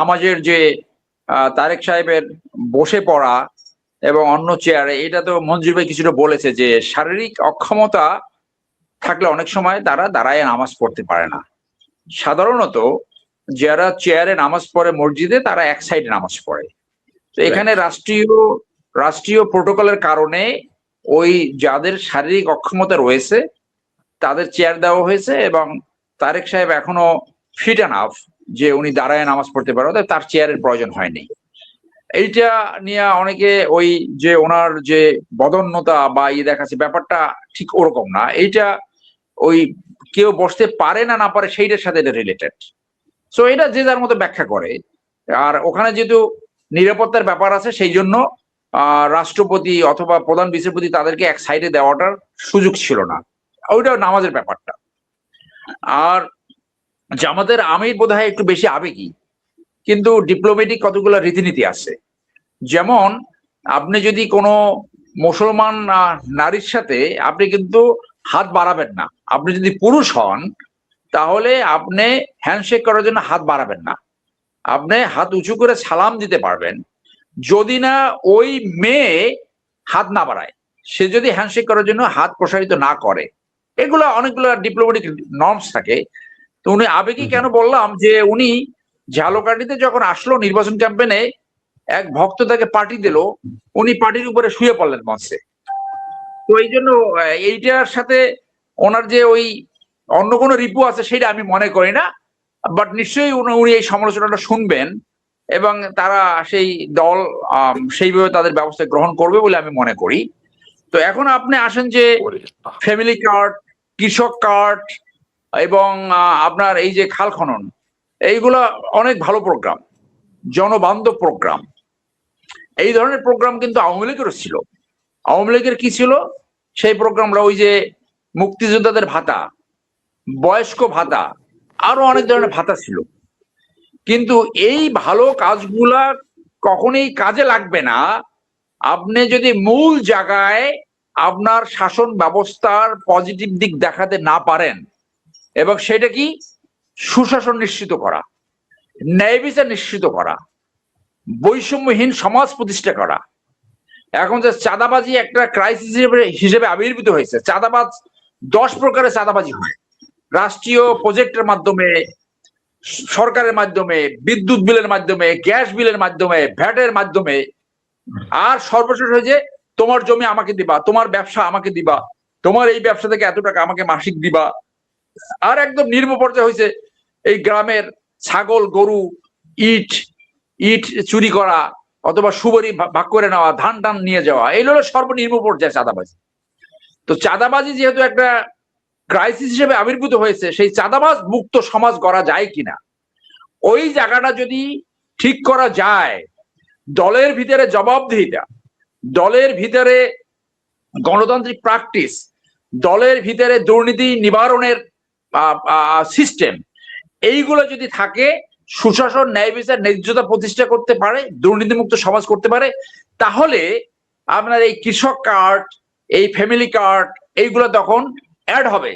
সমাজের যে তারেক সাহেবের বসে পড়া এবং অন্য চেয়ারে, এটা তো মঞ্জুর ভাই কিছুটা বলেছে যে শারীরিক অক্ষমতা থাকলে অনেক সময় তারা দাঁড়ায় নামাজ পড়তে পারে না। সাধারণত যারা চেয়ারে নামাজ পড়ে মসজিদে, তারা এক সাইডে নামাজ পড়ে। তো এখানে রাষ্ট্রীয় প্রোটোকলের কারণে ওই যাদের শারীরিক অক্ষমতা রয়েছে তাদের চেয়ার দেওয়া হয়েছে, এবং তারেক সাহেব এখনো ফিট এনাফ যে উনি দাঁড়ায় নামাজ পড়তে পারে, তার চেয়ারের প্রয়োজন হয়নি। এইটা নিয়ে অনেকে ওই যে ওনার যে বদন্যতা বা দেখাচ্ছে, ব্যাপারটা ঠিক ওরকম না। এইটা ওই কেউ বসতে পারে না পারে সেইটার সাথে এটা রিলেটেড। সো এটা যে যার মতো ব্যাখ্যা করে। আর ওখানে যেহেতু নিরাপত্তার ব্যাপার আছে, সেই জন্য রাষ্ট্রপতি অথবা প্রধান বিচারপতি তাদেরকে এক সাইডে দেওয়াটার সুযোগ ছিল না। ওইটা নামাজের ব্যাপারটা। আর জামাতের আমির বোধহয় একটু বেশি আবেগী, কিন্তু ডিপ্লোম্যাটিক কতগুলো রীতিনীতি আছে। যেমন আপনি যদি কোনো মুসলমান নারীর সাথে আপনি কিন্তু হাত বাড়াবেন না। আপনি যদি পুরুষ হন তাহলে আপনি হ্যান্ডশেক করার জন্য হাত বাড়াবেন না। আপনি হাত উঁচু করে সালাম দিতে পারবেন, যদি না ওই মেয়ে হাত না বাড়ায়, সে যদি হ্যান্ডশেক করার জন্য হাত প্রসারিত না করে। এগুলো অনেকগুলো ডিপ্লোম্যাটিক নর্মস থাকে। তো উনি আবেগী কেন বললাম, যে উনি ঝালকাঠিতে যখন আসলো নির্বাচন ক্যাম্পেনে, এক ভক্ত তাকে পার্টি দিল, উনি পার্টির উপরে শুয়ে পড়লেন মঞ্চে। তো এই জন্য এইটার সাথে ওনার যে ওই অন্য কোনো রিপু আছে সেটা আমি মনে করি না। বাট নিশ্চয়ই উনি এই সমালোচনাটা শুনবেন এবং তারা সেই দল সেইভাবে তাদের ব্যবস্থা গ্রহণ করবে বলে আমি মনে করি। তো এখন আপনি আসেন যে ফ্যামিলি কার্ড, কৃষক কার্ড এবং আপনার এই যে খাল খনন, এইগুলা অনেক ভালো প্রোগ্রাম, জনবান্ধব প্রোগ্রাম। এই ধরনের প্রোগ্রাম কিন্তু আওয়ামী লীগেরও ছিল। আওয়ামী লীগের কি ছিল সেই প্রোগ্রামরা? ওই যে মুক্তিযোদ্ধাদের ভাতা, বয়স্ক ভাতা, আরো অনেক ধরনের ভাতা ছিল। কিন্তু এই ভালো কাজগুলা কখনোই কাজে লাগবে না আপনি যদি মূল জায়গায় আপনার শাসন ব্যবস্থার পজিটিভ দিক দেখাতে না পারেন। এবং সেটা কি? সুশাসন নিশ্চিত করা, ন্যায় বিচার নিশ্চিত করা, বৈষম্যহীন সমাজ প্রতিষ্ঠা করা। এখন যে চাঁদাবাজি একটা ক্রাইসিস হিসেবে আবির্ভূত হয়েছে। চাঁদাবাজ 10 প্রকারের চাঁদাবাজি হয়, রাষ্ট্রীয় প্রজেক্টের মাধ্যমে, সরকারের মাধ্যমে, বিদ্যুৎ বিলের মাধ্যমে, গ্যাস বিলের মাধ্যমে, ভ্যাটের মাধ্যমে। আর সর্বশেষ হয়েছে তোমার জমি আমাকে দিবা, তোমার ব্যবসা আমাকে দিবা, তোমার এই ব্যবসা থেকে এত টাকা আমাকে মাসিক দিবা। আর একদম নির্ম পর্যায়ে হয়েছে এই গ্রামের ছাগল, গরু, ইট ইট চুরি করা অথবা সুবরি ভাগ করে নেওয়া, ধান টান নিয়ে যাওয়া। এই হলো সর্বনিম্ন পর্যায়ে চাঁদাবাজি। তো চাঁদাবাজি যেহেতু একটা ক্রাইসিস হিসেবে আবির্ভূত হয়েছে, সেই চাঁদাবাজ মুক্ত সমাজ গড়া যায় কিনা, ওই জায়গাটা যদি ঠিক করা যায়, দলের ভিতরে জবাবদিহিতা, দলের ভিতরে গণতান্ত্রিক প্র্যাকটিস, দলের ভিতরে দুর্নীতি নিবারণের সিস্টেম, এইগুলো যদি থাকে, সুশাসন, ন্যায় বিচার, ন্যায্যতা প্রতিষ্ঠা করতে পারে, দুর্নীতিমুক্ত সমাজ করতে পারে, তাহলে আপনার এই কৃষক কার্ড, এই ফ্যামিলি কার্ড, এইগুলো তখন অ্যাড হবে,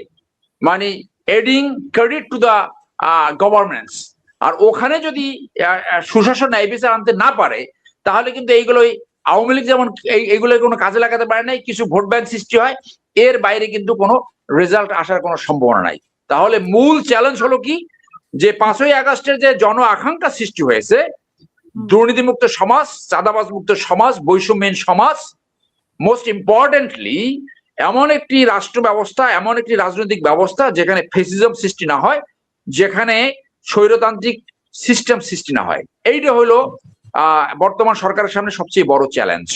মানে adding credit to the governments. আর ওখানে যদি সুশাসন, ন্যায় বিচার আনতে না পারে, তাহলে কিন্তু এইগুলোই আওয়ামী লীগ যেমন এইগুলো কোনো কাজে লাগাতে পারে নাই, কিছু ভোট ব্যাংক সৃষ্টি হয়, এর বাইরে কিন্তু কোনো রেজাল্ট আসার কোনো সম্ভাবনা নাই। তাহলে মূল চ্যালেঞ্জ হলো কি, যে 5ই আগস্টের যে জন আকাঙ্ক্ষা সৃষ্টি হয়েছে, দুর্নীতিমুক্ত সমাজ, চাঁদাবাজ মুক্ত সমাজ, বৈষম্যহীন সমাজ, মোস্ট ইম্পর্টেন্টলি এমন একটি রাষ্ট্র ব্যবস্থা, এমন একটি রাজনৈতিক ব্যবস্থা যেখানে ফেসিজম সৃষ্টি না হয়, যেখানে স্বৈরতান্ত্রিক সিস্টেম সৃষ্টি না হয়। এইটা হলো বর্তমান সরকারের সামনে সবচেয়ে বড় চ্যালেঞ্জ।